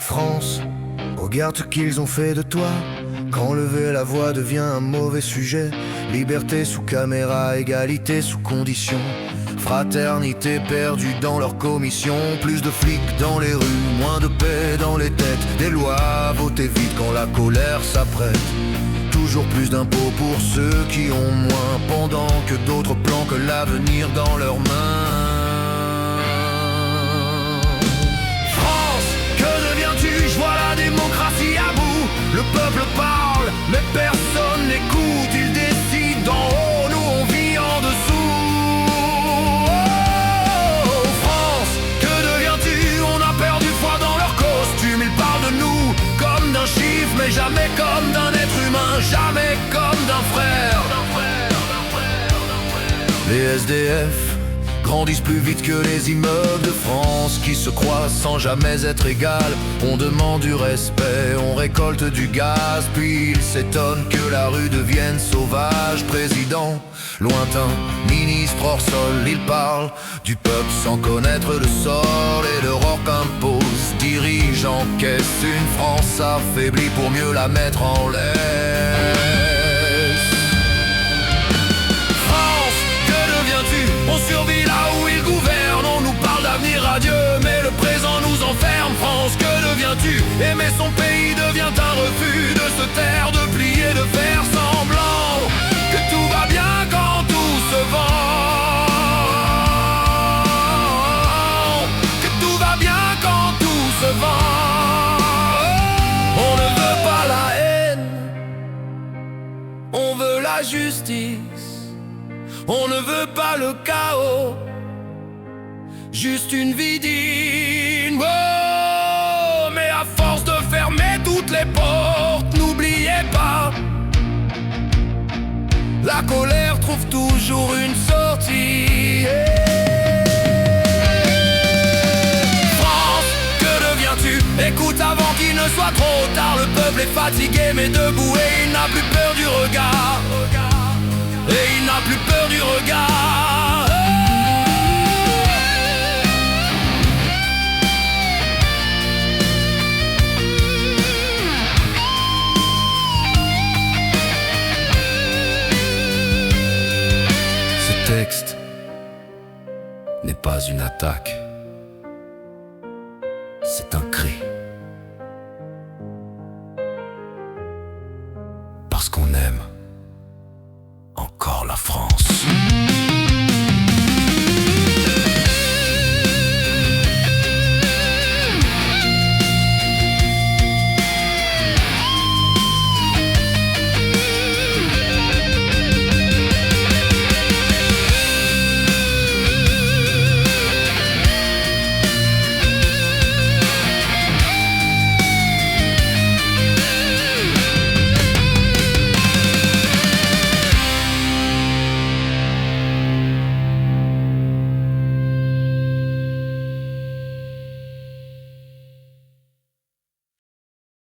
France, regarde ce qu'ils ont fait de toi. Quand lever la voix devient un mauvais sujet. Liberté sous caméra, égalité sous condition. Fraternité perdue dans leur commission. Plus de flics dans les rues, moins de paix dans les têtes. Des lois votées vite quand la colère s'apprête. Toujours plus d'impôts pour ceux qui ont moins, pendant que d'autres plans que l'avenir dans leurs mains. France, que deviens-tu? Je vois la démocratie à bout. Le peuple parle, mais personne n'écoute. Ils décident d'en haut, nous on vit en dessous. Oh, France, que deviens-tu? On a perdu foi dans leur costume. Ils parlent de nous comme d'un chiffre, mais jamais comme d'un être humain, jamais comme d'un frère. Les SDF grandissent plus vite que les immeubles de France, qui se croient sans jamais être égal. On demande du respect, on récolte du gaz, puis ils s'étonnent que la rue devienne sauvage. Président lointain, ministre hors sol, il parle du peuple sans connaître le sort. Et l'Europe impose, dirige, encaisse une France affaiblie pour mieux la mettre en laisse. On survit là où ils gouvernent, on nous parle d'avenir radieux, mais le présent nous enferme. France, que deviens-tu? Aimer son pays devient un refus, de se taire, de plier, de faire semblant que tout va bien quand tout se vend. Que tout va bien quand tout se vend. On ne veut pas la haine, on veut la justice. On ne veut pas le chaos, juste une vie digne. Oh, mais à force de fermer toutes les portes, n'oubliez pas, la colère trouve toujours une sortie. France, que deviens-tu? Écoute avant qu'il ne soit trop tard. Le peuple est fatigué mais debout et il n'a plus peur du regard. Et il n'a plus peur du regard. Ce texte n'est pas une attaque, c'est un cri. Parce qu'on aime encore la France.